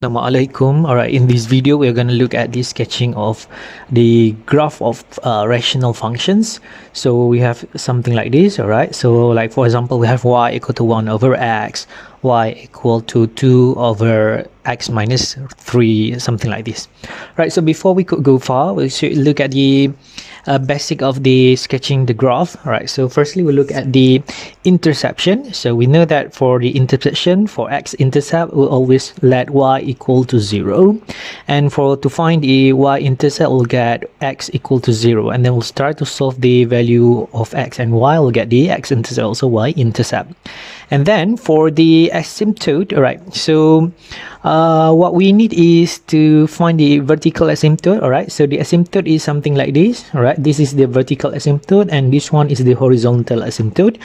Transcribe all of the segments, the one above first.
Assalamualaikum. Alright, in this video we're going to look at the sketching of the graph of rational functions. So we have something like this. Alright, so like for example we have y equal to 1 over x, y equal to 2 over x minus 3, something like this. Right, so before we could go far, we should look at the basic of the sketching the graph. Alright, so firstly we look at the intersection. So we know that for the intersection, for x-intercept, we'll always let y equal to 0, and to find the y-intercept, we'll get x equal to 0, and then we'll start to solve the value of x and y. We'll get the x-intercept, also y-intercept. And then for the asymptote, alright, so what we need is to find the vertical asymptote. Alright, so the asymptote is something like this. Alright, this is the vertical asymptote and this one is the horizontal asymptote.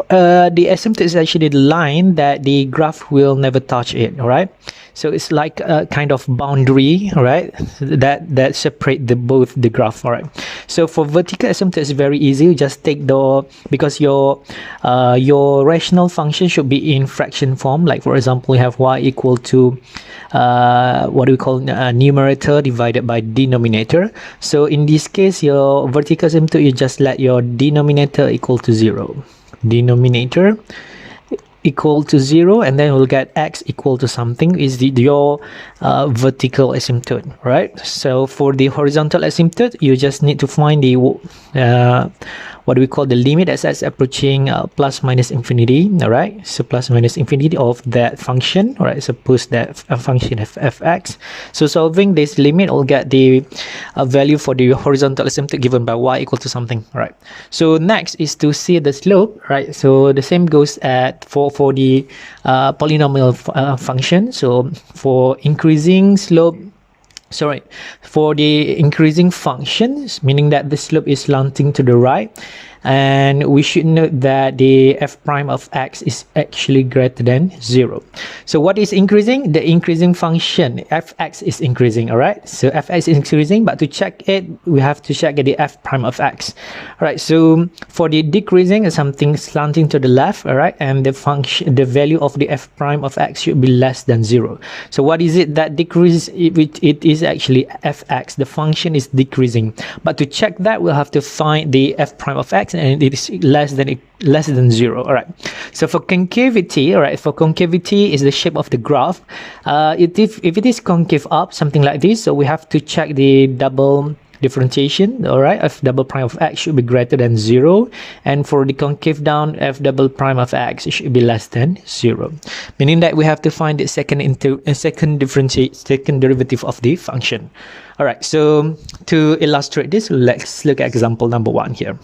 The asymptote is actually the line that the graph will never touch it. Alright, so it's like a kind of boundary, right, that separate both the graph. Alright, so for vertical asymptote it's very easy. You just take because your rational function should be in fraction form. Like for example, we have y equal to what do we call numerator divided by denominator. So in this case, your vertical asymptote, you just let your denominator equal to 0, denominator equal to 0, and then we'll get x equal to something is your vertical asymptote, right? So for the horizontal asymptote, you just need to find the what do we call the limit as approaching plus minus infinity. All right, so plus minus infinity of that function. All right, suppose that function fx. So solving this limit, we'll get the value for the horizontal asymptote given by y equal to something. All right, so next is to see the slope. Right, so the same goes for the polynomial function. So for increasing slope, for the increasing functions, meaning that the slope is slanting to the right, and we should note that the f prime of x is actually greater than 0. So what is increasing? The increasing function fx is increasing. All right, so fx is increasing, but to check it, we have to check the f prime of x. All right, so for the decreasing is something slanting to the left. All right, and the value of the f prime of x should be less than 0. So what is it that decreases? It is actually fx. The function is decreasing, but to check that, we'll have to find the f prime of x, and it is less than 0. All right, so for concavity, all right, for concavity is the shape of the graph. If it is concave up, something like this, so we have to check the double differentiation. All right, f double prime of x should be greater than 0, and for the concave down, f double prime of x should be less than 0, meaning that we have to find the second derivative of the function. All right, so to illustrate this, let's look at example number 1 here.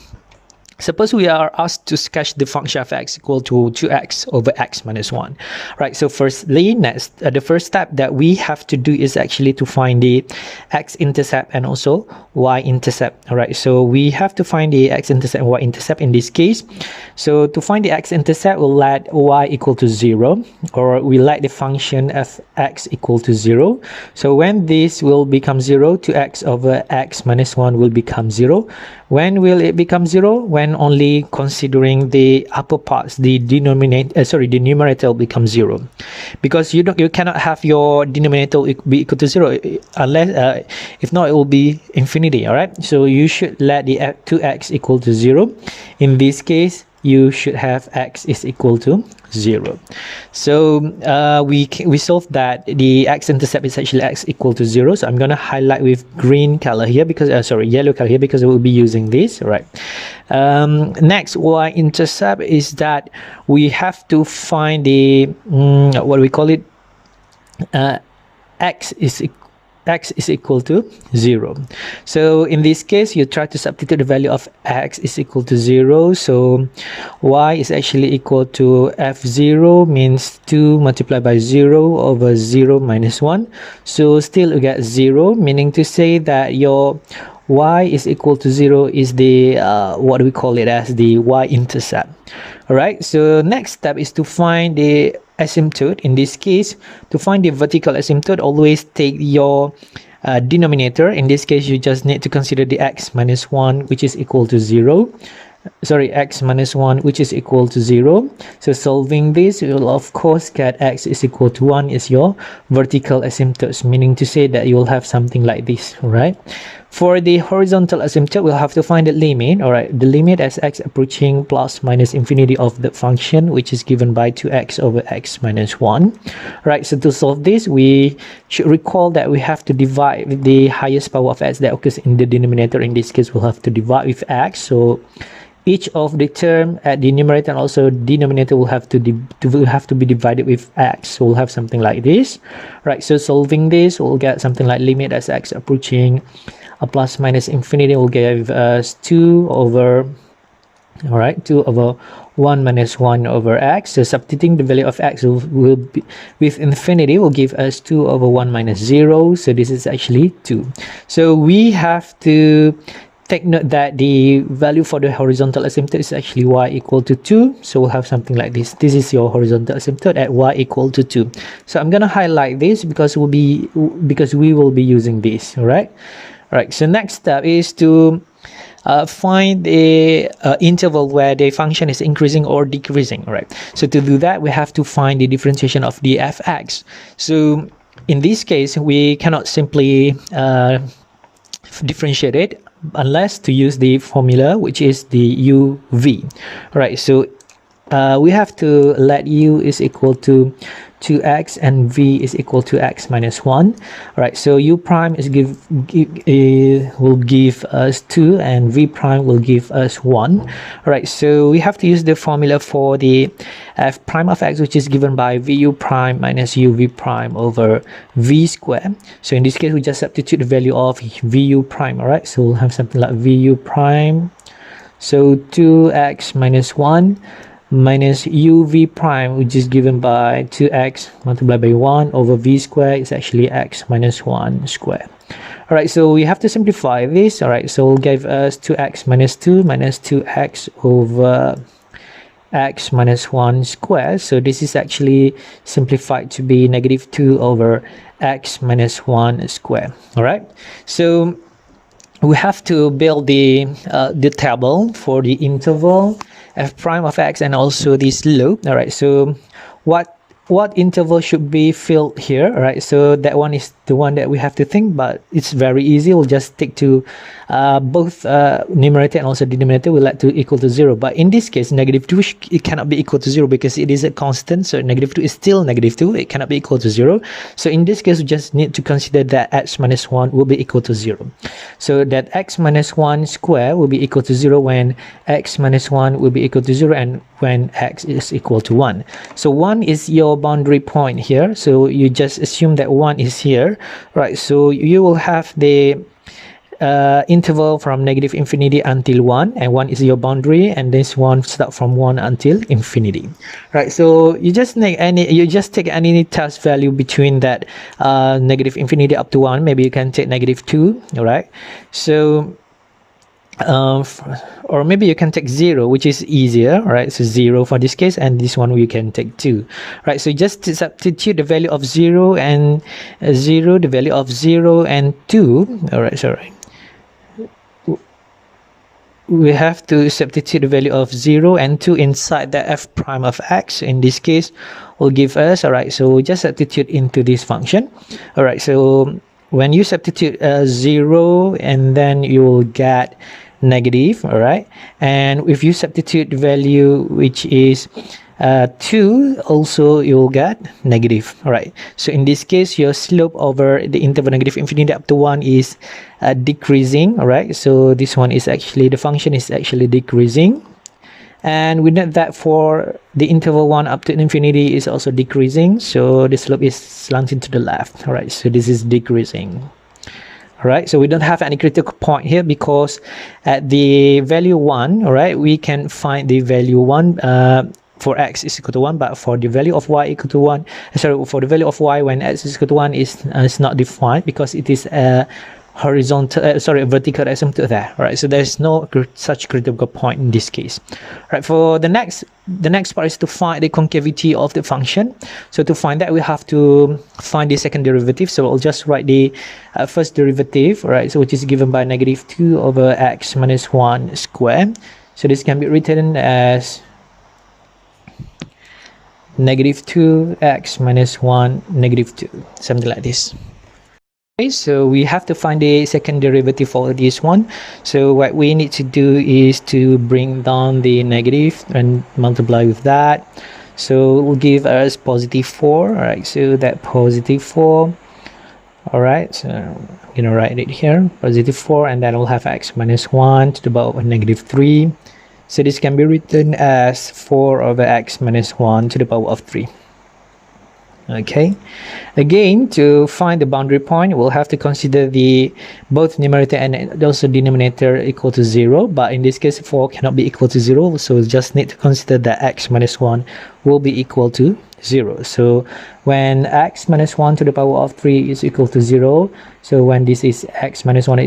Suppose we are asked to sketch the function of x equal to 2x over x minus 1. Right, so firstly, the first step that we have to do is actually to find the x-intercept and also y-intercept. All right, so we have to find the x-intercept and y-intercept in this case. So to find the x-intercept, we'll let y equal to 0, or we let the function of x equal to 0. So when this will become 0, 2x over x minus 1 will become 0. When will it become 0? When only considering the upper parts, the numerator will become 0, because you cannot have your denominator be equal to 0 unless if not, it will be infinity. All right, so you should let the 2x equal to 0. In this case, you should have x is equal to 0. So we solved that the x-intercept is actually x equal to 0. So I'm going to highlight with green color here because yellow color here, because we'll be using this. All right. Next, y-intercept is that we have to find the what do we call it? X is equal to 0. So in this case, you try to substitute the value of x is equal to 0. So y is actually equal to f0, means 2 multiplied by 0 over 0 minus 1. So still you get 0, meaning to say that your y is equal to 0 is the what do we call it as the y-intercept. All right, so next step is to find the asymptote. In this case, to find the vertical asymptote, always take your denominator. In this case, you just need to consider the x minus 1, which is equal to 0. sorry, x minus 1, which is equal to 0. So solving this, you will of course get x is equal to 1 is your vertical asymptotes, meaning to say that you will have something like this, right? For the horizontal asymptote, we'll have to find the limit, all right? The limit as x approaching plus minus infinity of the function, which is given by 2x over x minus 1. Right, so to solve this, we should recall that we have to divide the highest power of x that occurs in the denominator. In this case, we'll have to divide with x. So each of the term at the numerator and also denominator will have to be divided with x. So we'll have something like this, right? So solving this, we'll get something like limit as x approaching a plus minus infinity will give us 2 over, all right, 2 over 1 minus 1 over x. So substituting the value of x will be with infinity will give us 2 over 1 minus 0. So this is actually 2. So we have to take note that the value for the horizontal asymptote is actually y equal to 2. So we'll have something like this. This is your horizontal asymptote at y equal to 2. So I'm going to highlight this because we will be using this, all right? All right, so next step is to find the interval where the function is increasing or decreasing, all right? So to do that, we have to find the differentiation of the fx. So in this case, we cannot simply differentiate it unless to use the formula, which is the uv. All right, so we have to let u is equal to 2x and v is equal to x minus 1. All right, so u prime is will give us 2 and v prime will give us 1. All right, so we have to use the formula for the f prime of x, which is given by vu prime minus uv prime over v square. So in this case, we just substitute the value of vu prime. All right, so we'll have something like vu prime, so 2x minus 1 minus uv prime, which is given by 2x multiplied by 1 over v square is actually x minus 1 square. All right, so we have to simplify this. All right, so it'll give us 2x minus 2 minus 2x over x minus 1 square. So this is actually simplified to be negative 2 over x minus 1 square. All right, so we have to build the table for the interval f prime of x and also this loop. All right, so what interval should be filled here? All right, so that one is the one that we have to think, but it's very easy. We'll just stick to both numerator and also denominator will let to equal to 0. But in this case, negative 2, it cannot be equal to 0 because it is a constant. So negative 2 is still negative 2. It cannot be equal to 0. So in this case, we just need to consider that x minus 1 will be equal to 0. So that x minus 1 square will be equal to 0 when x minus 1 will be equal to 0 and when x is equal to 1. So 1 is your boundary point here. So you just assume that 1 is here, right? So you will have the interval from negative infinity until 1, and 1 is your boundary, and this one start from 1 until infinity, right? So you just take any test value between that negative infinity up to 1. Maybe you can take negative 2, all right? So or maybe you can take 0, which is easier, right? So 0 for this case, and this one we can take 2, right? So just substitute the value of 0 and 0, the value of 0 and 2. All right, sorry, we have to substitute the value of 0 and 2 inside the f prime of x. In this case will give us, all right, so just substitute into this function. All right, so when you substitute 0, and then you will get negative, all right? And if you substitute the value which is 2, also you will get negative, all right? So in this case, your slope over the interval negative infinity up to 1 is decreasing, all right? So this one is actually, the function is actually decreasing. And we know that for the interval 1 up to infinity is also decreasing. So the slope is slanting to the left, all right? So this is decreasing. All right, so we don't have any critical point here because at the value 1, all right, we can find the value 1 for x is equal to 1, but for the value of y equal to 1, sorry, for the value of y when x is equal to 1 is not defined because it is a horizontal, vertical asymptote there. All right, so there's no such critical point in this case. All right, for the next part is to find the concavity of the function. So to find that, we have to find the second derivative. So I'll just write the first derivative, all right, so which is given by negative 2 over x minus 1 square. So this can be written as -2x minus 1 -2, something like this. Okay, so we have to find the second derivative for this one. So what we need to do is to bring down the negative and multiply with that. So it will give us +4. All right, so that +4. All right, so I'm gonna write it here, +4, and then we'll have x minus 1 to the power of -3. So this can be written as 4 over x minus 1 to the power of 3. Okay, again, to find the boundary point, we'll have to consider the both numerator and also denominator equal to 0, but in this case 4 cannot be equal to 0, so we just need to consider that x minus 1 will be equal to 0. So when x minus 1 to the power of 3 is equal to 0, so when this is x minus 1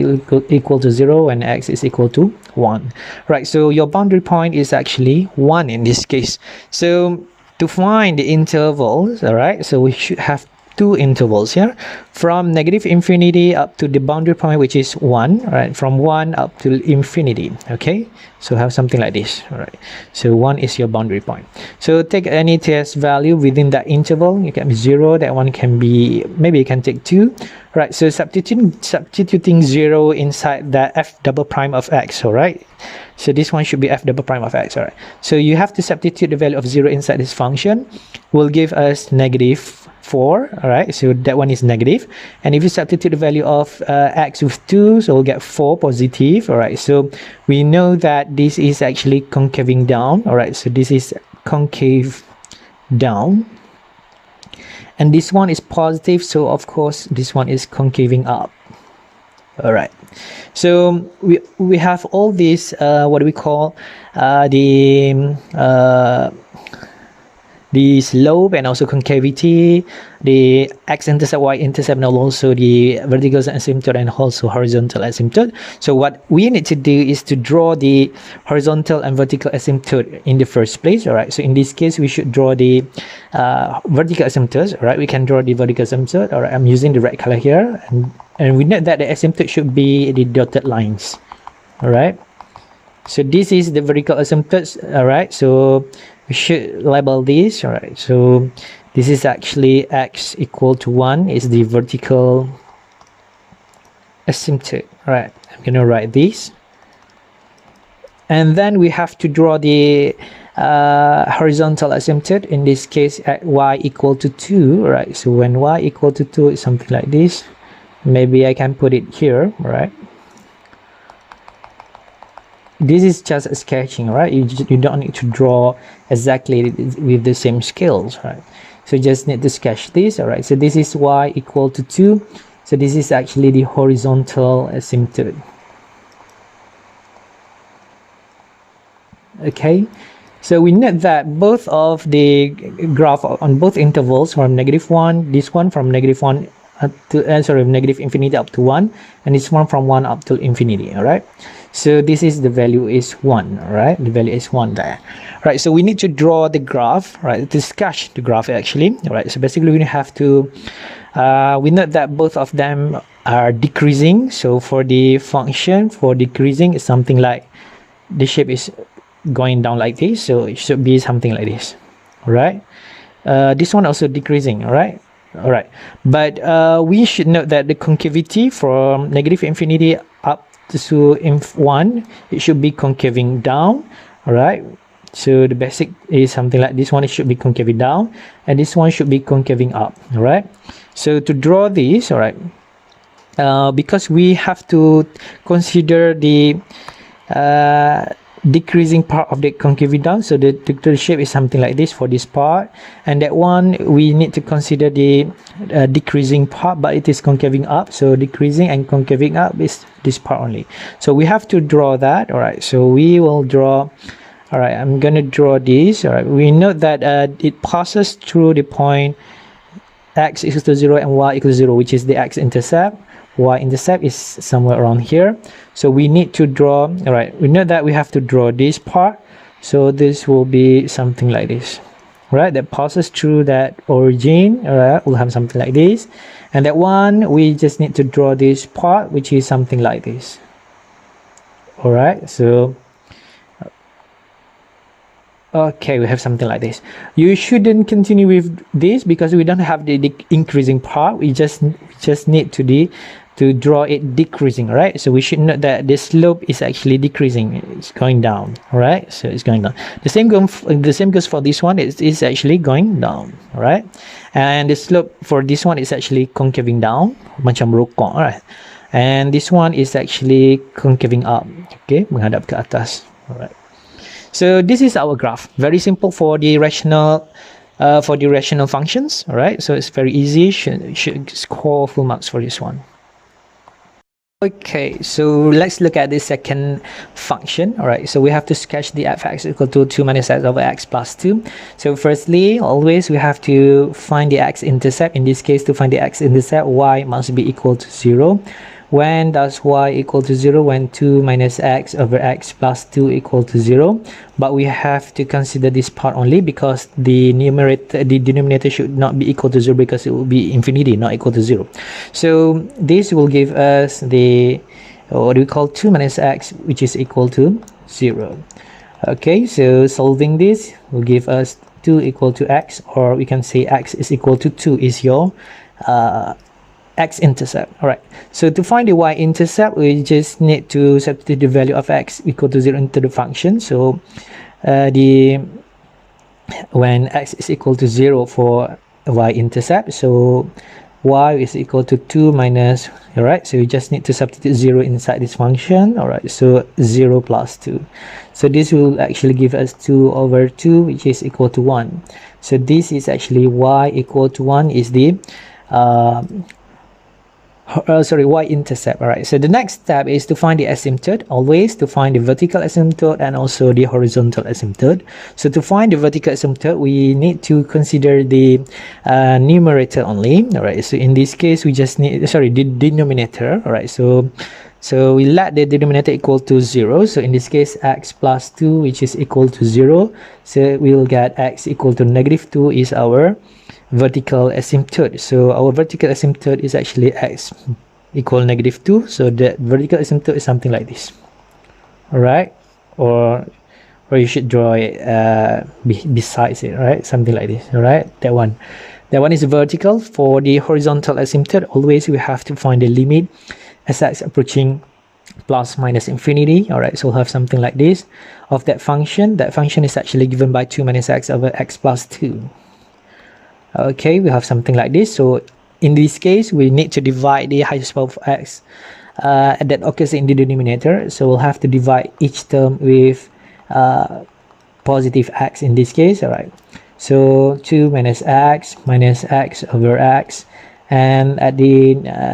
equal to 0 and x is equal to 1, right? So your boundary point is actually 1 in this case. So to find the intervals, all right, so we should have two intervals here, from -infinity up to the boundary point, which is 1, right? From 1 up to infinity. Okay, so have something like this. All right, so 1 is your boundary point. So take any test value within that interval. It can be 0, that one can be, maybe you can take 2, right? So substituting 0 inside that f double prime of x. All right, so this one should be f double prime of x. All right, so you have to substitute the value of 0 inside this function, will give us -4. All right, so that one is negative, and if you substitute the value of x with 2, so we'll get 4 positive. All right, so we know that this is actually concaving down. All right, so this is concave down, and this one is positive, so of course this one is concaving up. All right, so we have all these what do we call the slope and also concavity, the x-intercept, y-intercept, and also the vertical asymptote and also horizontal asymptote. So what we need to do is to draw the horizontal and vertical asymptote in the first place. All right, so in this case we should draw the vertical asymptotes. All right, we can draw the vertical asymptote. All right, I'm using the red color here, and we know that the asymptote should be the dotted lines. All right, so this is the vertical asymptotes. All right, so we should label this. All right, so this is actually x equal to 1 is the vertical asymptote. All right, I'm gonna write this, and then we have to draw the horizontal asymptote, in this case at y equal to 2. All right, so when y equal to 2 is something like this. Maybe I can put it here. All right, this is just a sketching, right? You don't need to draw exactly with the same scales, right? So you just need to sketch this. All right, so this is y equal to 2, so this is actually the horizontal asymptote. Okay, so we note that both of the graph on both intervals from -1, this one from -1 to -infinity up to 1, and this one from 1 up to infinity. All right, so this is the value is 1. All right, the value is 1 there. Right, so we need to draw the graph, right, to sketch the graph actually. All right, so basically we have to we note that both of them are decreasing. So for the function for decreasing is something like the shape is going down like this, so it should be something like this. All right, this one also decreasing. All right, but we should note that the concavity from -infinity up to 1, it should be concaving down. All right, so the basic is something like this one, it should be concaving down, and this one should be concaving up. All right, so to draw this, all right, because we have to consider the decreasing part of the concaving down, so the shape is something like this for this part, and that one we need to consider the decreasing part, but it is concaving up, so decreasing and concaving up is this part only. So we have to draw that. All right, so we will draw. All right, I'm gonna draw this. All right, we note that it passes through the point x equals to 0 and y equals to 0, which is the x-intercept. Y-intercept is somewhere around here, so we need to draw. All right, we know that we have to draw this part, so this will be something like this. All right, that passes through that origin. All right, we'll have something like this, and that one we just need to draw this part, which is something like this. All right, so Okay, we have something like this. You shouldn't continue with this because we don't have the increasing part. We just need to draw it decreasing, right? So we should note that the slope is actually decreasing. It's going down, all right? So it's going down. The same goes for this one. It's actually going down, all right? And the slope for this one is actually concaving down, macam rokok, all right? And this one is actually concaving up, okay? Menghadap ke atas, all right? So this is our graph. Very simple for the rational functions. All right. So it's very easy. Should score full marks for this one. Okay, so let's look at the second function. All right, so we have to sketch the f(x) equal to 2 minus x over x plus 2. So firstly, always we have to find the x-intercept. In this case, to find the x-intercept, y must be equal to 0. When does y equal to 0? When 2 minus x over x plus 2 equal to 0. But we have to consider this part only because the denominator should not be equal to 0 because it will be infinity, not equal to 0. So this will give us the, what do we call, 2 minus x, which is equal to 0. Okay, so solving this will give us 2 equal to x, or we can say x is equal to 2 is your x-intercept. All right, so to find the y-intercept, we just need to substitute the value of x equal to 0 into the function. So when x is equal to 0 for y-intercept, so y is equal to 2 minus, all right, so you just need to substitute 0 inside this function. All right, so 0 plus 2, so this will actually give us 2 over 2, which is equal to 1. So this is actually y equal to 1 is the y-intercept. All right, so the next step is to find the asymptote, always to find the vertical asymptote and also the horizontal asymptote. So to find the vertical asymptote, we need to consider the numerator only. All right, so in this case, we just need, the denominator. All right, so we let the denominator equal to 0. So in this case, x plus 2, which is equal to 0. So we will get x equal to negative 2 is our vertical asymptote. So our vertical asymptote is actually x equal negative 2. So the vertical asymptote is something like this. All right, or you should draw it besides it, right? Something like this. All right, that one is vertical. For the horizontal asymptote, always we have to find the limit as x approaching plus minus infinity. All right, so we'll have something like this of that function. That function is actually given by 2 minus x over x plus 2. Okay, we have something like this. So in this case, we need to divide the highest power of x that occurs in the denominator. So we'll have to divide each term with positive x in this case. All right, so 2 minus x over x, and at the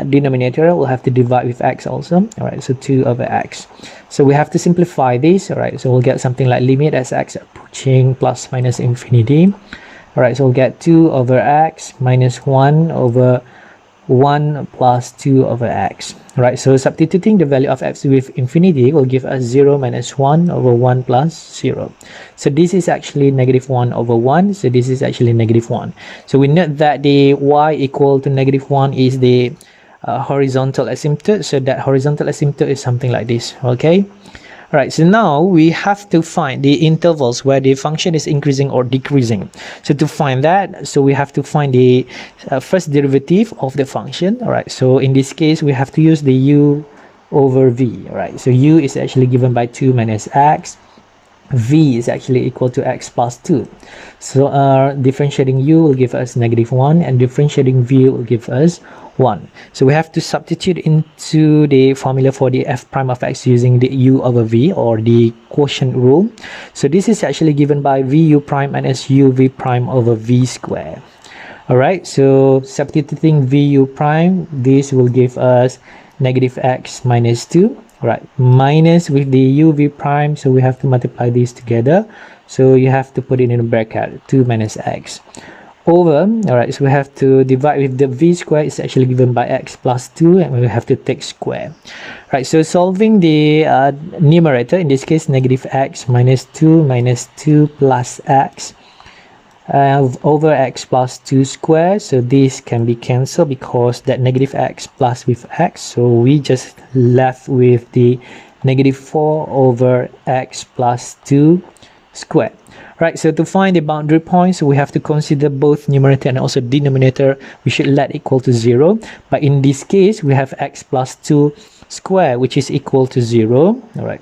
denominator we'll have to divide with x also. All right, so 2 over x. So we have to simplify this. All right, so we'll get something like limit as x approaching plus minus infinity. All right, so we'll get 2 over x minus 1 over 1 plus 2 over x. All right, so substituting the value of x with infinity will give us 0 minus 1 over 1 plus 0. So this is actually negative 1 over 1. So this is actually negative 1. So we note that the y equal to negative 1 is the horizontal asymptote. So that horizontal asymptote is something like this. Okay. All right, so now we have to find the intervals where the function is increasing or decreasing. So to find that, so we have to find the first derivative of the function. All right, so in this case, we have to use the u over v. All right, so u is actually given by 2 minus x. V is actually equal to x plus 2. So differentiating u will give us negative 1 and differentiating v will give us 1. So we have to substitute into the formula for the f prime of x using the u over v, or the quotient rule. So this is actually given by vu prime minus uv prime over v square. All right, so substituting vu prime, this will give us negative x minus 2. All right, minus with the uv prime, so we have to multiply these together. So you have to put it in a bracket, 2 minus x. Over, all right, so we have to divide with the v square is actually given by x plus 2, and we have to take square. Right, so solving the numerator, in this case negative x minus 2 plus x over x plus 2 square. So this can be cancelled because that negative x plus with x, so we just left with the negative 4 over x plus 2 squared. Right, so to find the boundary points, we have to consider both numerator and also denominator. We should let equal to 0. But in this case, we have x plus 2 square, which is equal to 0. All right.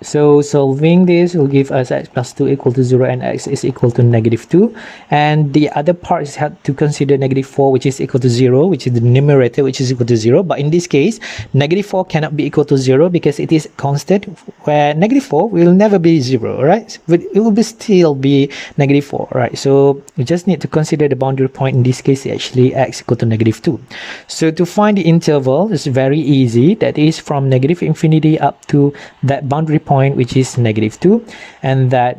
So solving this will give us x plus 2 equal to 0 and x is equal to -2. And the other part is had to consider -4, which is equal to 0, which is the numerator, which is equal to 0. But in this case, -4 cannot be equal to 0 because it is constant, where -4 will never be 0, right? But it will be still be -4, right? So we just need to consider the boundary point. In this case, actually x equal to -2. So to find the interval is very easy. That is from -infinity up to that boundary point, which is -2, and that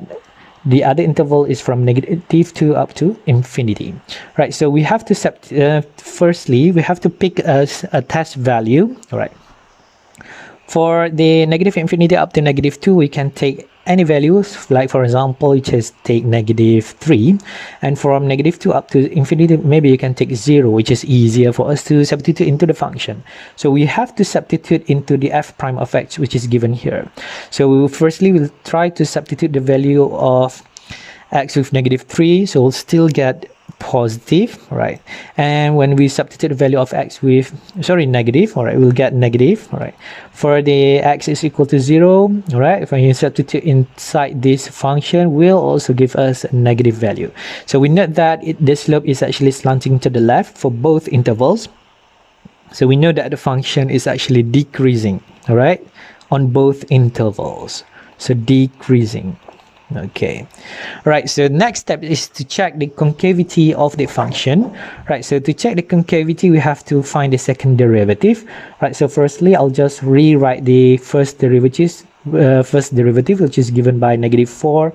the other interval is from -2 up to infinity. Right, so we have to firstly we have to pick a test value. All right, for the -infinity up to -2, we can take any values, like for example, you just take -3, and from -2 up to infinity, maybe you can take 0, which is easier for us to substitute into the function. So we have to substitute into the f prime of x, which is given here. So we will firstly try to substitute the value of x with -3, so we'll still get positive, right? And when we substitute the value of x with negative, all right, we'll get negative. All right, for the x is equal to 0, all right, if you substitute inside this function, will also give us a negative value. So we note that the slope is actually slanting to the left for both intervals. So we know that the function is actually decreasing, all right, on both intervals. So decreasing. Okay, right, so next step is to check the concavity of the function. Right, so to check the concavity, we have to find the second derivative. Right, so firstly, I'll just rewrite the first derivative, which is given by -4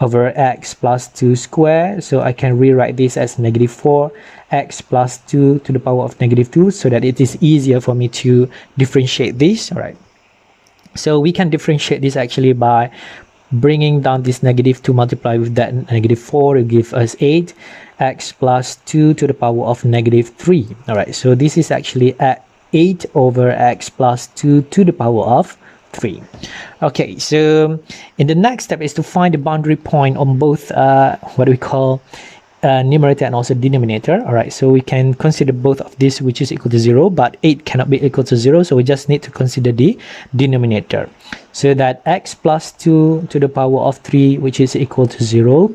over x plus 2 square. So I can rewrite this as -4 x plus 2 to the power of -2, so that it is easier for me to differentiate this. All right, so we can differentiate this actually by bringing down this -2 multiplied with that -4 will give us 8 x plus 2 to the power of -3. All right, so this is actually at 8 over x plus 2 to the power of 3. Okay, so in the next step is to find the boundary point on both what we call numerator and also denominator. All right, so we can consider both of this, which is equal to 0, but 8 cannot be equal to 0, so we just need to consider the denominator. So that x plus 2 to the power of 3, which is equal to 0,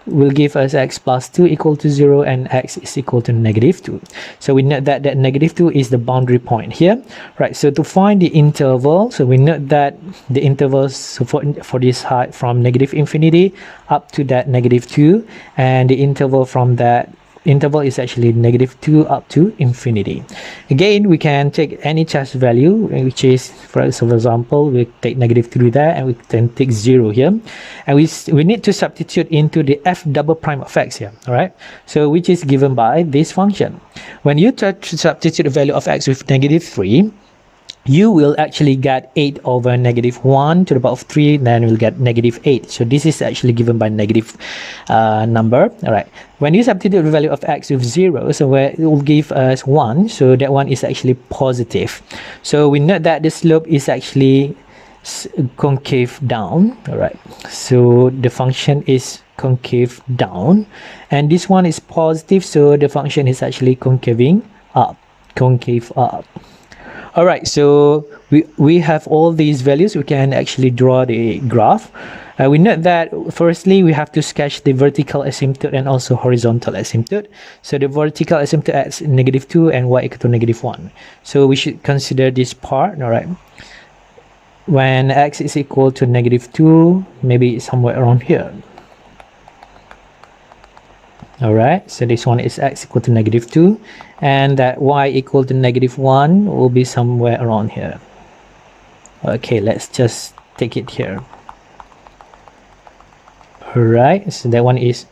will give us x plus 2 equal to 0 and x is equal to -2. So we note that -2 is the boundary point here. Right, so to find the interval, so we note that the intervals, so for this height from -infinity up to that -2, and the interval from that interval is actually -2 up to infinity. Again, we can take any test value, which is, for example, we take -3 there, and we can take 0 here, and we need to substitute into the f double prime of x here. All right, so which is given by this function. When you try to substitute the value of x with -3, you will actually get 8 over -1 to the power of 3, then we'll get -8. So this is actually given by negative number. All right, when you substitute the value of x with 0, so where it will give us 1, so that one is actually positive. So we note that the slope is actually concave down. All right, so the function is concave down, and this one is positive, so the function is actually concave up. All right, so we have all these values. We can actually draw the graph. We note that firstly we have to sketch the vertical asymptote and also horizontal asymptote. So the vertical asymptote at -2 and y equal to -1. So we should consider this part. All right, when x is equal to -2, maybe somewhere around here. All right, so this one is x equal to -2, and that y equal to -1 will be somewhere around here. Okay, let's just take it here. All right, so that one is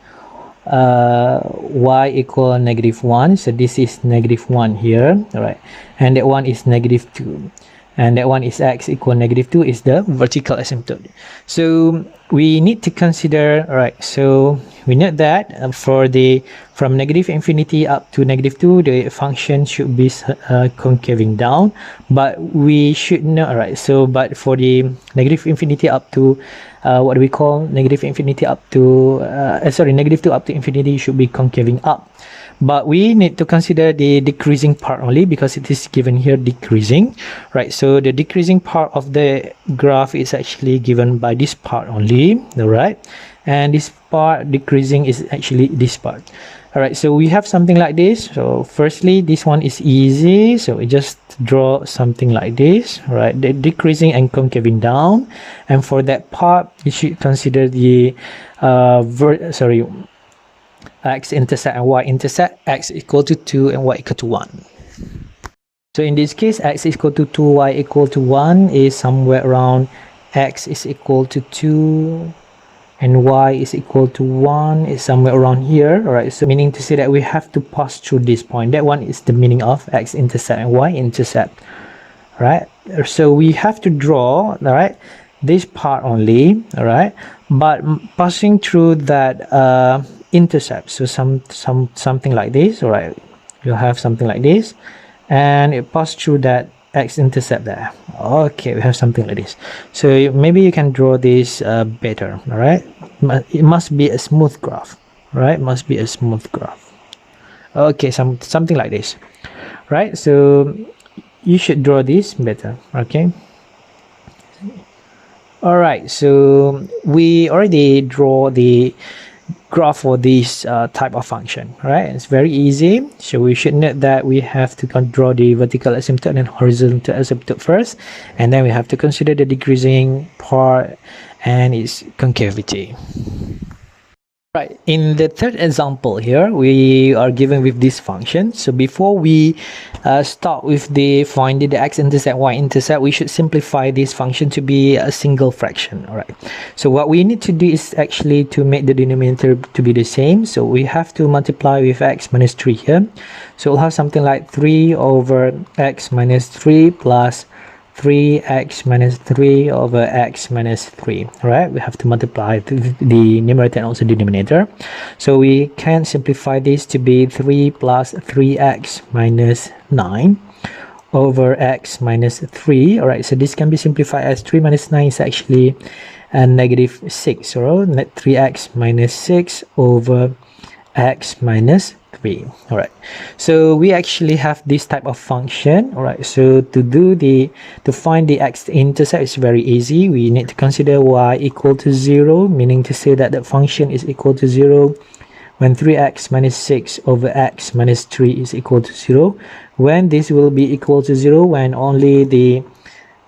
y equal -1, so this is -1 here. All right, and that one is -2. and that one is x equal -2 is the vertical asymptote. So we need to consider, right, so we know that for the from -infinity up to -2 the function should be concaving down, but we should know, right, so but for the -infinity up to what do we call -infinity up to -2 up to infinity should be concaving up. But we need to consider the decreasing part only because it is given here decreasing, right? So the decreasing part of the graph is actually given by this part only, all right? And this part decreasing is actually this part. All right, so we have something like this. So firstly, this one is easy. So we just draw something like this, right? The decreasing and concaving down. And for that part, you should consider the x-intercept and y-intercept, x equal to 2 and y equal to 1. So in this case, x is equal to 2, y equal to 1 is somewhere around x is equal to 2 and y is equal to 1 is somewhere around here, alright? So meaning to say that we have to pass through this point. That one is the meaning of x-intercept and y-intercept, right? So we have to draw, alright, this part only, alright, but passing through that intercept, so something like this, all right, you'll have something like this, and it passes through that x-intercept there. Okay, we have something like this. So maybe you can draw this better, all right? It must be a smooth graph, right? Must be a smooth graph. Okay, something like this, right? So you should draw this better, okay? All right, so we already draw the graph for this type of function, right? It's very easy. So we should note that we have to draw the vertical asymptote and horizontal asymptote first, and then we have to consider the decreasing part and its concavity. Right, in the third example here, we are given with this function. So before we start with the finding the x-intercept, y-intercept, we should simplify this function to be a single fraction, all right? So what we need to do is actually to make the denominator to be the same. So we have to multiply with x minus 3 here. So we'll have something like 3 over x minus 3 plus 3x minus 3 over x minus 3, right? We have to multiply the numerator and also denominator. So we can simplify this to be 3 plus 3x minus 9 over x minus 3. All right, so this can be simplified as 3 minus 9 is actually -6, or 3x minus 6 over x minus 3. All right, so we actually have this type of function. All right, so to find the x-intercept is very easy. We need to consider y equal to 0, meaning to say that the function is equal to 0 when 3x minus 6 over x minus 3 is equal to 0. When this will be equal to 0 when only the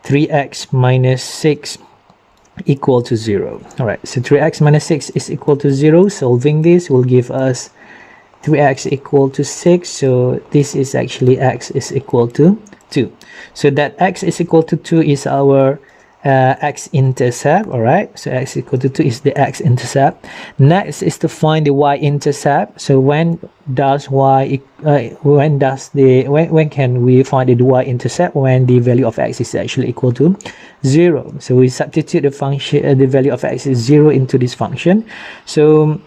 3x minus 6 equal to 0. All right, so 3x minus 6 is equal to 0. Solving this will give us 3x equal to 6. So this is actually x is equal to 2. So that x is equal to 2 is our x-intercept. All right, so x equal to 2 is the x-intercept. Next is to find the y-intercept. So when can we find the y-intercept? When the value of x is actually equal to 0. So we substitute the function, the value of x is 0 into this function. So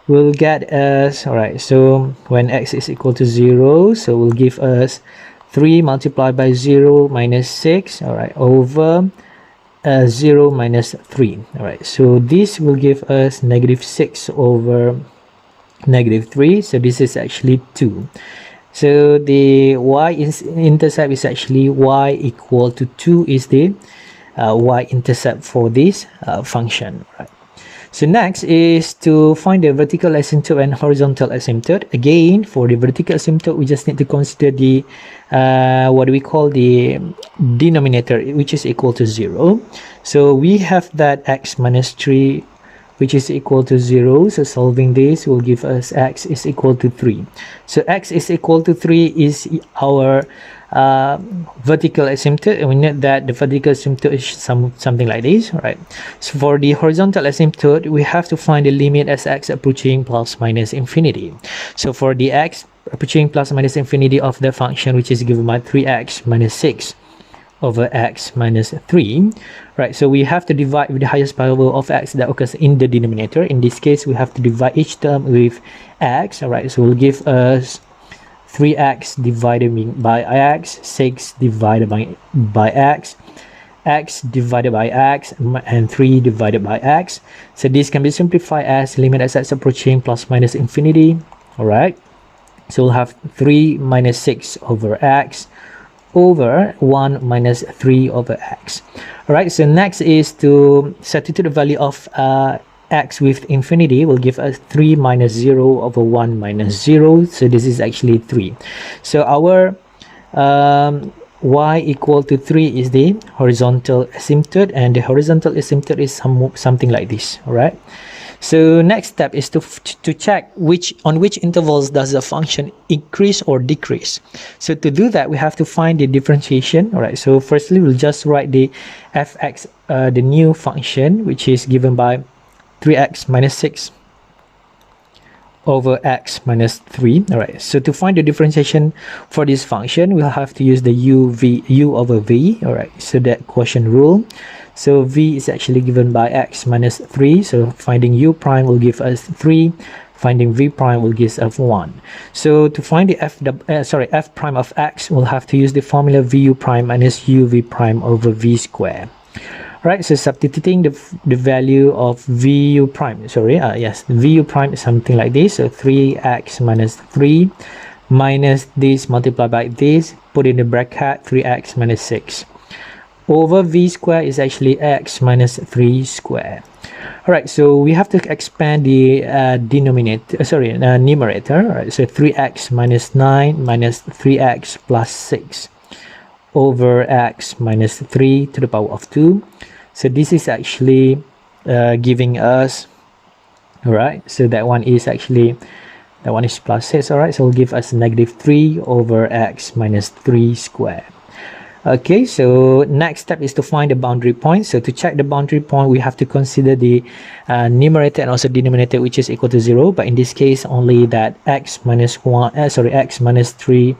we'll get us, all right, so when x is equal to 0, so we'll give us 3 multiplied by 0 minus 6, all right, over 0 minus 3. All right, so this will give us -6 over -3. So this is actually 2. So the y-intercept is actually y equal to 2 is the y-intercept for this function, right? So next is to find the vertical asymptote and horizontal asymptote. Again, for the vertical asymptote, we just need to consider the what we call the denominator, which is equal to 0. So we have that x minus 3, which is equal to 0. So solving this will give us x is equal to 3. So x is equal to 3 is our vertical asymptote, and we know that the vertical asymptote is something like this, right? So for the horizontal asymptote, we have to find the limit as x approaching plus minus infinity. So for the x approaching plus minus infinity of the function, which is given by 3x minus 6 over x minus 3, right? So we have to divide with the highest power of x that occurs in the denominator. In this case, we have to divide each term with x, all right? So we'll give us 3x divided by x, 6 divided by x, x divided by x, and 3 divided by x. So this can be simplified as limit as x approaching plus minus infinity, all right? So we'll have 3 minus 6 over x over 1 minus 3 over x. All right, so next is to substitute the value of x with infinity will give us 3 minus 0 over 1 minus 0. So this is actually 3. So our y equal to 3 is the horizontal asymptote, and the horizontal asymptote is something like this. All right. So next step is to check on which intervals does the function increase or decrease. So to do that, we have to find the differentiation. All right. So firstly, we'll just write the fx, the new function, which is given by 3x minus 6 over x minus 3. All right. So to find the differentiation for this function, we'll have to use the u over v. All right. So that quotient rule. So v is actually given by x minus 3. So finding u prime will give us 3. Finding v prime will give us 1. So to find the f prime of x, we'll have to use the formula vu prime minus uv prime over v square. Right, so substituting the value of vu prime, vu prime is something like this. So 3x minus 3 minus this multiplied by this, put in the bracket 3x minus 6 over v square is actually x minus 3 square. All right, so we have to expand the numerator. All right, so 3x minus 9 minus 3x plus 6 over x minus 3 to the power of 2. So this is actually giving us, all right, so that one is plus 6. All right, so it'll give us negative 3 over x minus 3 square. Okay, so next step is to find the boundary point. So to check the boundary point, we have to consider the numerator and also denominator, which is equal to 0. But in this case, only that x minus 3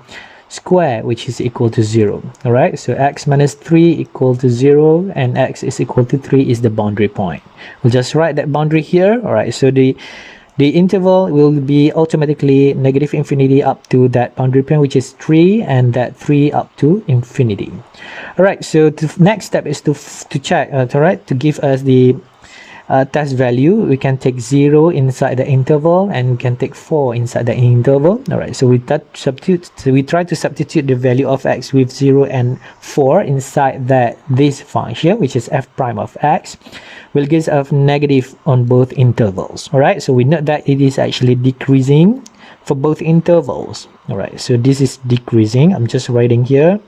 square, which is equal to 0. All right, so x minus 3 equal to 0 and x is equal to 3 is the boundary point. We'll just write that boundary here. All right, so the interval will be automatically negative infinity up to that boundary point, which is 3, and that 3 up to infinity. All right, so the next step is to check, all right, to give us the test value. We can take 0 inside the interval and we can take 4 inside the interval. All right, so we try to substitute the value of x with 0 and 4 inside this function, which is f prime of x, will give us negative on both intervals. All right, so we note that it is actually decreasing for both intervals. All right, so this is decreasing. I'm just writing here.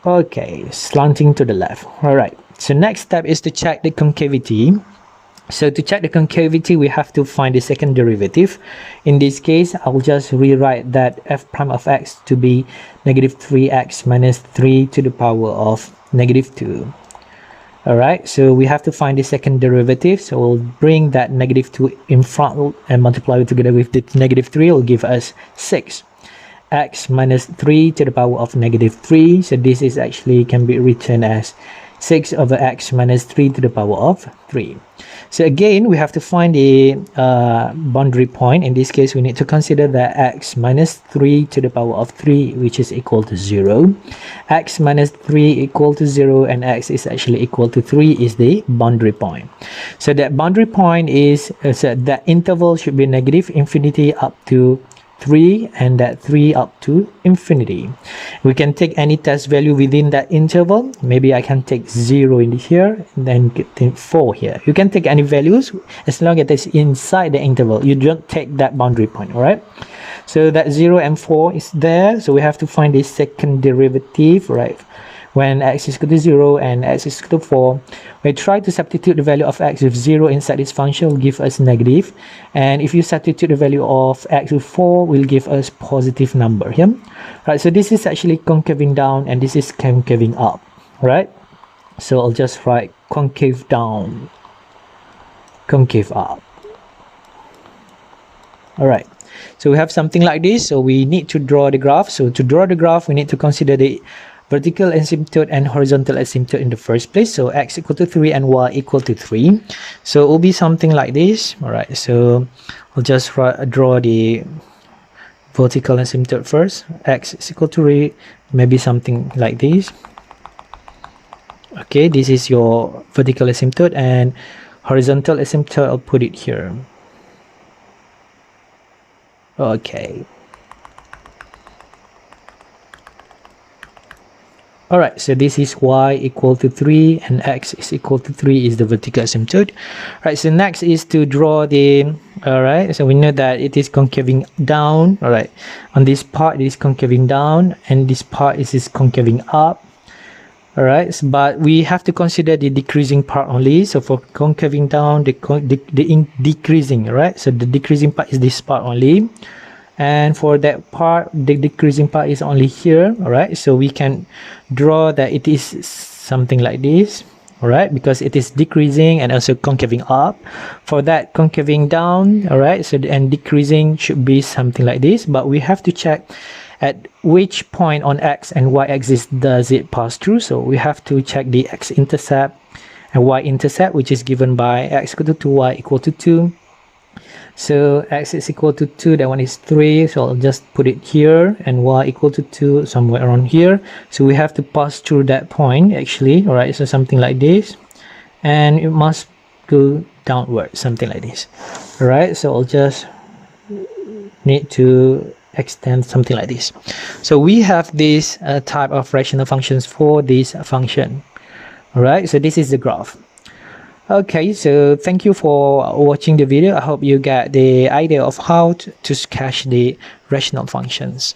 Okay, slanting to the left. All right, so next step is to check the concavity. So to check the concavity, we have to find the second derivative. In this case, I will just rewrite that f prime of x to be negative 3x minus 3 to the power of negative 2. All right, so we have to find the second derivative. So we'll bring that negative 2 in front and multiply it together with the negative 3 will give us 6. X minus 3 to the power of negative 3. So this is actually can be written as 6 over x minus 3 to the power of 3. So again, we have to find the boundary point. In this case, we need to consider that x minus 3 to the power of 3, which is equal to 0. X minus 3 equal to 0 and x is actually equal to 3 is the boundary point. So that boundary point is that interval should be negative infinity up to 3 and that 3 up to infinity. We can take any test value within that interval. Maybe I can take 0 in here and then take 4 here. You can take any values as long as it's inside the interval. You don't take that boundary point. All right, so that 0 and 4 is there, so we have to find the second derivative, right? When x is equal to 0 and x is equal to 4, we try to substitute the value of x with 0 inside this function will give us negative. And if you substitute the value of x with 4, will give us positive number here. Right, so this is actually concaving down and this is concaving up. Right, so I'll just write concave down, concave up. All right, so we have something like this. So we need to draw the graph. So to draw the graph, we need to consider the vertical asymptote and horizontal asymptote in the first place. So x equal to 3 and y equal to 3. So it will be something like this. All right, so I'll just draw the vertical asymptote first. X is equal to 3, maybe something like this. Okay, this is your vertical asymptote, and horizontal asymptote, I'll put it here. Okay. Alright, so this is y equal to 3 and x is equal to 3 is the vertical asymptote. Alright, so next is to draw the, alright, so we know that it is concaving down. Alright, on this part it is concaving down and this part is concaving up. Alright, but we have to consider the decreasing part only. So for concaving down, the decreasing, right? So the decreasing part is this part only. And for that part, the decreasing part is only here. Alright, so we can draw that it is something like this. Alright, because it is decreasing and also concaving up. For that concaving down, alright, so and decreasing should be something like this. But we have to check at which point on x and y axis does it pass through. So we have to check the x-intercept and y-intercept, which is given by x equal to 2, y equal to 2. So x is equal to 2, that one is 3, so I'll just put it here, and y equal to 2 somewhere around here. So we have to pass through that point actually. Alright, so something like this, and it must go downward, something like this. Alright, so I'll just need to extend something like this. So we have this type of rational functions for this function. Alright, so this is the graph. Okay, so thank you for watching the video. I hope you get the idea of how to sketch the rational functions.